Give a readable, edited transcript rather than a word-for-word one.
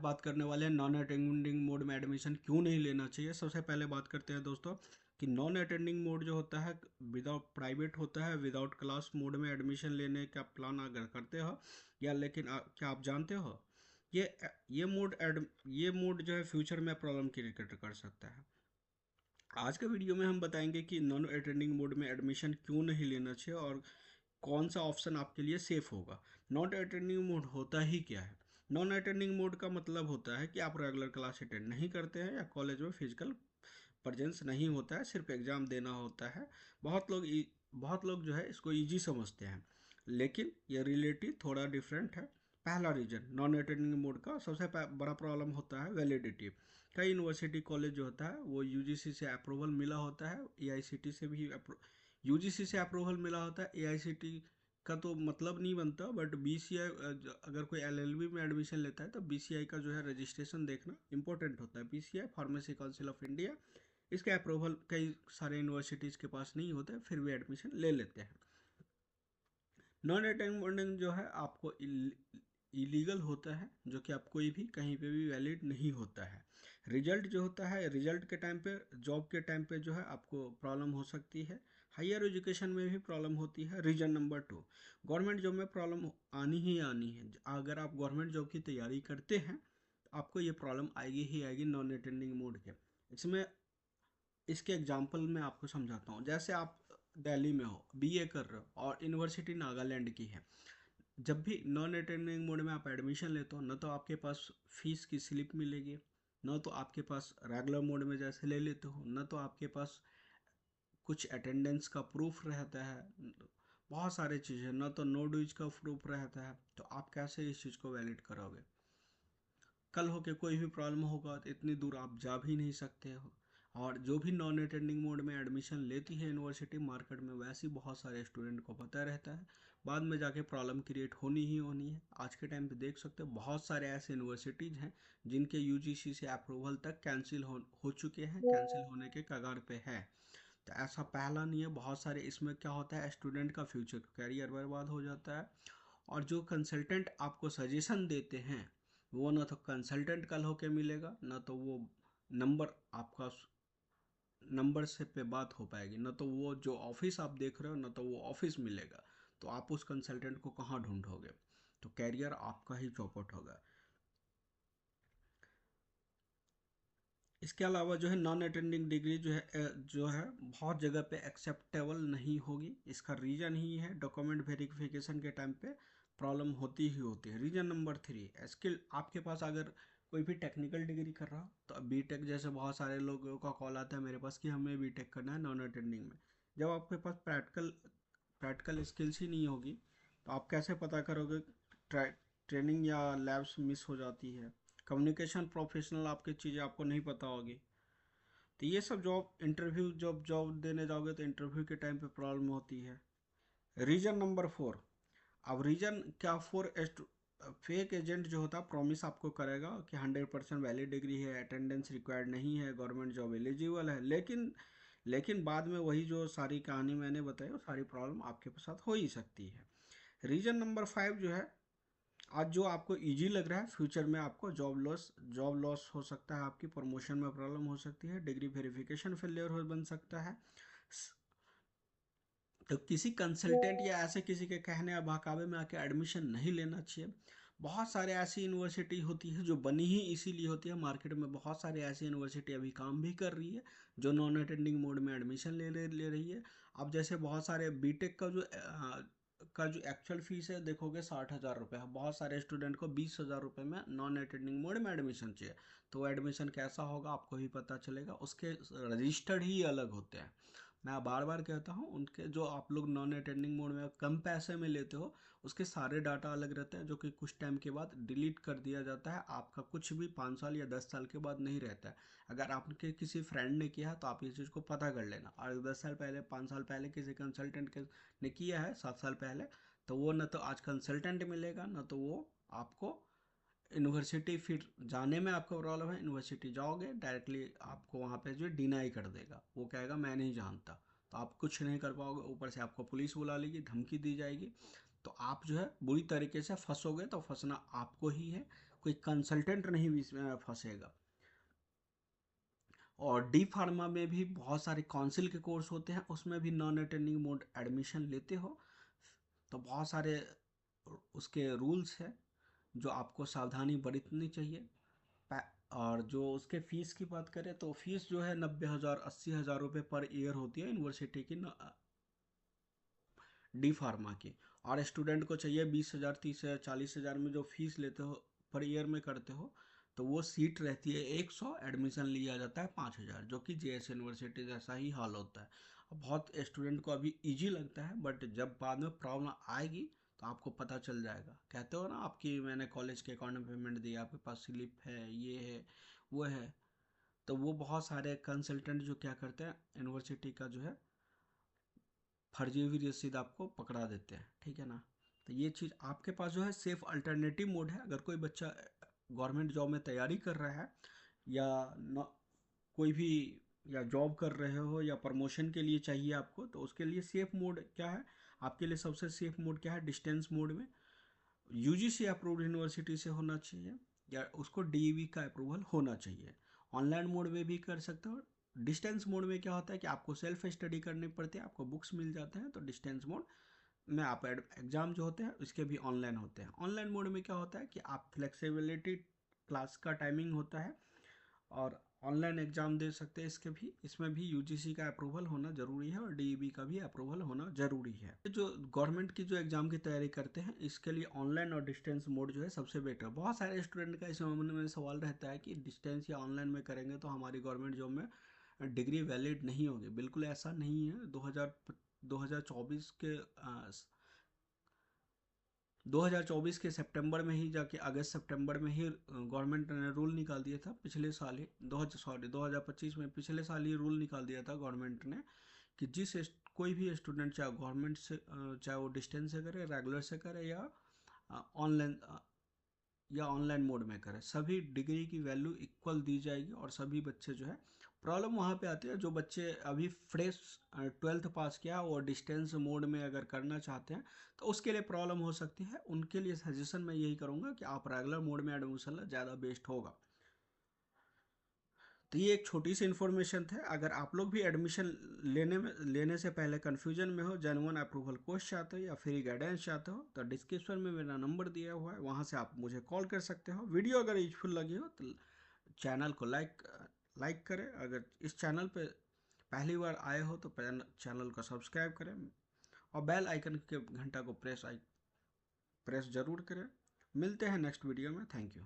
बात करने वाले हैं नॉन अटेंडिंग मोड में एडमिशन क्यों नहीं लेना चाहिए। सबसे पहले बात करते हैं दोस्तों कि नॉन अटेंडिंग मोड जो होता है विदाउट प्राइवेट होता है, विदाउट क्लास मोड में एडमिशन लेने का प्लान अगर करते हो या लेकिन क्या आप जानते हो ये ये मोड जो है फ्यूचर में प्रॉब्लम क्रिएट कर सकता है। आज के वीडियो में हम बताएंगे कि नॉन अटेंडिंग मोड में एडमिशन क्यों नहीं लेना चाहिए और कौन सा ऑप्शन आपके लिए सेफ होगा। नॉन अटेंडिंग मोड होता ही क्या है? नॉन अटेंडिंग मोड का मतलब होता है कि आप रेगुलर क्लास अटेंड नहीं करते हैं या कॉलेज में फिजिकल प्रेजेंस नहीं होता है, सिर्फ एग्ज़ाम देना होता है। बहुत लोग जो है इसको इजी समझते हैं, लेकिन ये रियलिटी थोड़ा डिफरेंट है। पहला रीजन नॉन अटेंडिंग मोड का सबसे बड़ा प्रॉब्लम होता है वैलिडिटी। कई यूनिवर्सिटी कॉलेज जो होता है वो यूजीसी से अप्रूवल मिला होता है, एआईसीटी से भी यूजीसी से अप्रूवल मिला होता है। एआईसीटी का तो मतलब नहीं बनता, बट बीसीआई अगर कोई एलएलबी में एडमिशन लेता है तो बीसीआई का जो है रजिस्ट्रेशन देखना इंपॉर्टेंट होता है। BCI pharmacy council of India, इसके अप्रूवल कई सारे यूनिवर्सिटीज़ के पास नहीं होते, फिर भी एडमिशन ले लेते हैं। नॉन अटेंडिंग जो है आपको इलीगल होता है, जो कि आप कोई भी कहीं पे भी वैलिड नहीं होता है। रिजल्ट जो होता है, रिजल्ट के टाइम पे, जॉब के टाइम पे जो है आपको प्रॉब्लम हो सकती है। हायर एजुकेशन में भी प्रॉब्लम होती है। रीजन नंबर 2, गवर्नमेंट जॉब में प्रॉब्लम आनी ही आनी है। अगर आप गवर्नमेंट जॉब की तैयारी करते हैं तो आपको ये प्रॉब्लम आएगी ही आएगी नॉन अटेंडिंग मोड के। इसमें इसके एग्जाम्पल मैं आपको समझाता हूँ। जैसे आप दिल्ली में हो, बीए कर रहे हो और यूनिवर्सिटी नागालैंड की है। जब भी नॉन अटेंडिंग मोड में आप एडमिशन लेते हो, न तो आपके पास फीस की स्लिप मिलेगी, न तो आपके पास रेगुलर मोड में जैसे ले लेते हो, न तो आपके पास कुछ अटेंडेंस का प्रूफ रहता है, बहुत सारी चीज़ें, न तो नो ड्यूज का प्रूफ रहता है। तो आप कैसे इस चीज़ को वैलिड करोगे? कल हो के कोई भी प्रॉब्लम होगा तो इतनी दूर आप जा भी नहीं सकते हो। और जो भी नॉन अटेंडिंग मोड में एडमिशन लेती है यूनिवर्सिटी, मार्केट में वैसे ही बहुत सारे स्टूडेंट को पता रहता है, बाद में जाके प्रॉब्लम क्रिएट होनी ही होनी है। आज के टाइम पे देख सकते हो बहुत सारे ऐसे यूनिवर्सिटीज़ हैं जिनके यूजीसी से अप्रूवल तक कैंसिल हो चुके हैं, कैंसिल होने के कगार पे है। तो ऐसा पहला नहीं है, बहुत सारे इसमें क्या होता है, स्टूडेंट का फ्यूचर करियर बर्बाद हो जाता है। और जो कंसल्टेंट आपको सजेशन देते हैं वो ना तो कंसल्टेंट कल होके मिलेगा, ना तो वो नंबर आपका नंबर से पे बात हो पाएगी, ना तो वो जो ऑफिस आप देख रहे हो ना तो वो ऑफिस मिलेगा। तो आप उस कंसल्टेंट को कहाँ ढूंढोगे? तो कैरियर आपका ही चौपट होगा। इसके अलावा जो है नॉन अटेंडिंग डिग्री जो है बहुत जगह पे एक्सेप्टेबल नहीं होगी। इसका रीज़न ही है डॉक्यूमेंट वेरिफिकेशन के टाइम पे प्रॉब्लम होती ही होती है। Reason number 3, skill. आपके पास अगर कोई भी टेक्निकल डिग्री कर रहा हो तो बीटेक जैसे बहुत सारे लोगों का कॉल आता है मेरे पास कि हमें बीटेक करना है नॉन अटेंडिंग में। जब आपके पास प्रैक्टिकल स्किल्स ही नहीं होगी तो आप कैसे पता करोगे? ट्रेनिंग या लैब्स मिस हो जाती है, कम्युनिकेशन प्रोफेशनल आपकी चीज़ें आपको नहीं पता होगी। तो ये सब जॉब इंटरव्यू जॉब देने जाओगे तो इंटरव्यू के टाइम पे प्रॉब्लम होती है। रीजन नंबर 4, अब रीजन क्या, फेक एजेंट जो होता है प्रॉमिस आपको करेगा कि 100% वैलिड डिग्री है, अटेंडेंस रिक्वायर्ड नहीं है, गवर्नमेंट जॉब एलिजिबल है, लेकिन बाद में वही जो सारी कहानी मैंने बताई वो सारी प्रॉब्लम आपके साथ हो ही सकती है। रीजन नंबर 5 जो है, आज जो आपको इजी लग रहा है फ्यूचर में आपको जॉब लॉस हो सकता है, आपकी प्रमोशन में प्रॉब्लम हो सकती है, डिग्री वेरिफिकेशन फेलियर हो बन सकता है। तो किसी कंसल्टेंट या ऐसे किसी के कहने या बहकावे में आके एडमिशन नहीं लेना चाहिए। बहुत सारे ऐसी यूनिवर्सिटी होती है जो बनी ही इसीलिए होती है। मार्केट में बहुत सारे ऐसी यूनिवर्सिटी अभी काम भी कर रही है जो नॉन अटेंडिंग मोड में एडमिशन ले रही है। अब जैसे बहुत सारे बीटेक का जो एक्चुअल फीस है देखोगे 60,000 रुपये है। बहुत सारे स्टूडेंट को 20,000 रुपये में नॉन अटेंडिंग मोड में एडमिशन चाहिए। तो वो एडमिशन कैसा होगा आपको ही पता चलेगा, उसके रजिस्टर्ड ही अलग होते हैं। मैं बार बार कहता हूँ, उनके जो आप लोग नॉन अटेंडिंग मोड में कम पैसे में लेते हो उसके सारे डाटा अलग रहते हैं, जो कि कुछ टाइम के बाद डिलीट कर दिया जाता है। आपका कुछ भी 5 साल या 10 साल के बाद नहीं रहता है। अगर आपके किसी फ्रेंड ने किया तो आप इस चीज़ को पता कर लेना। और 10 साल पहले, 5 साल पहले किसी कंसल्टेंट के ने किया है, 7 साल पहले, तो वो न तो आज कंसल्टेंट मिलेगा, न तो वो आपको यूनिवर्सिटी, फिर जाने में आपको प्रॉब्लम है, यूनिवर्सिटी जाओगे डायरेक्टली आपको वहाँ पे जो डिनाई कर देगा, वो कहेगा मैं नहीं जानता। तो आप कुछ नहीं कर पाओगे, ऊपर से आपको पुलिस बुला लेगी, धमकी दी जाएगी। तो आप जो है बुरी तरीके से फंसोगे, तो फंसना आपको ही है। कोई कंसल्टेंट नहीं इसमें फंसेगा। और डी फार्मा में भी बहुत सारे काउंसिल के कोर्स होते हैं, उसमें भी नॉन अटेंडिंग मोड एडमिशन लेते हो तो बहुत सारे उसके रूल्स हैं जो आपको सावधानी बरतनी चाहिए। और जो उसके फ़ीस की बात करें तो फीस जो है 90,000 80,000 रुपये पर ईयर होती है यूनिवर्सिटी की डी फार्मा की। और स्टूडेंट को चाहिए 20,000 30,000 40,000 में जो फीस लेते हो पर ईयर में करते हो, तो वो सीट रहती है 100, एडमिशन लिया जाता है 5,000, जो कि जेएस यूनिवर्सिटी जैसा ही हाल होता है। बहुत स्टूडेंट को अभी इजी लगता है, बट जब बाद में प्रॉब्लम आएगी तो आपको पता चल जाएगा। कहते हो ना, आपकी मैंने कॉलेज के अकाउंट में पेमेंट दिया, आपके पास स्लिप है, ये है वो है, तो वो बहुत सारे कंसल्टेंट जो क्या करते हैं, यूनिवर्सिटी का जो है फर्जी हुई रसीद आपको पकड़ा देते हैं, ठीक है ना। तो ये चीज़ आपके पास जो है सेफ अल्टरनेटिव मोड है। अगर कोई बच्चा गवर्नमेंट जॉब में तैयारी कर रहा है या न, कोई भी या जॉब कर रहे हो या प्रमोशन के लिए चाहिए आपको, तो उसके लिए सेफ मोड क्या है, आपके लिए सबसे सेफ मोड क्या है, डिस्टेंस मोड में यूजीसी अप्रूव्ड यूनिवर्सिटी से होना चाहिए या उसको डीईवी का अप्रूवल होना चाहिए। ऑनलाइन मोड में भी कर सकते हो। डिस्टेंस मोड में क्या होता है कि आपको सेल्फ स्टडी करनी पड़ती है, आपको बुक्स मिल जाते हैं, तो डिस्टेंस मोड में आप एग्ज़ाम जो होते हैं उसके भी ऑनलाइन होते हैं। ऑनलाइन मोड में क्या होता है कि आप फ्लेक्सिबिलिटी, क्लास का टाइमिंग होता है और ऑनलाइन एग्ज़ाम दे सकते हैं। इसमें भी यूजीसी का अप्रूवल होना ज़रूरी है और डीईबी का भी अप्रूवल होना ज़रूरी है। जो गवर्नमेंट की जो एग्ज़ाम की तैयारी करते हैं, इसके लिए ऑनलाइन और डिस्टेंस मोड जो है सबसे बेटर। बहुत सारे स्टूडेंट का इस मामले में सवाल रहता है कि डिस्टेंस या ऑनलाइन में करेंगे तो हमारी गवर्नमेंट जॉब में डिग्री वैलिड नहीं होगी। बिल्कुल ऐसा नहीं है। 2024 के 2024 के सितंबर में ही जाके अगस्त सितंबर में ही गवर्नमेंट ने रूल निकाल दिया था, पिछले साल ही 2025 में पिछले साल ही रूल निकाल दिया था गवर्नमेंट ने कि कोई भी स्टूडेंट चाहे गवर्नमेंट से चाहे वो डिस्टेंस से करे, रेगुलर से करे या ऑनलाइन मोड में करे, सभी डिग्री की वैल्यू इक्वल दी जाएगी और सभी बच्चे जो है। प्रॉब्लम वहाँ पे आती है जो बच्चे अभी फ्रेश 12th पास किया और डिस्टेंस मोड में अगर करना चाहते हैं तो उसके लिए प्रॉब्लम हो सकती है। उनके लिए सजेशन मैं यही करूँगा कि आप रेगुलर मोड में एडमिशन लें, ज़्यादा बेस्ट होगा। तो ये एक छोटी सी इन्फॉर्मेशन थे। अगर आप लोग भी एडमिशन लेने से पहले कन्फ्यूजन में हो, जेन्युइन अप्रूवल कोर्स चाहते हो या फ्री गाइडेंस चाहते हो, तो डिस्क्रिप्शन में मेरा नंबर दिया हुआ है, वहाँ से आप मुझे कॉल कर सकते हो। वीडियो अगर यूजफुल लगी हो तो चैनल को लाइक करें। अगर इस चैनल पे पहली बार आए हो तो चैनल को सब्सक्राइब करें और बेल आइकन के घंटा को प्रेस ज़रूर करें। मिलते हैं नेक्स्ट वीडियो में। Thank you.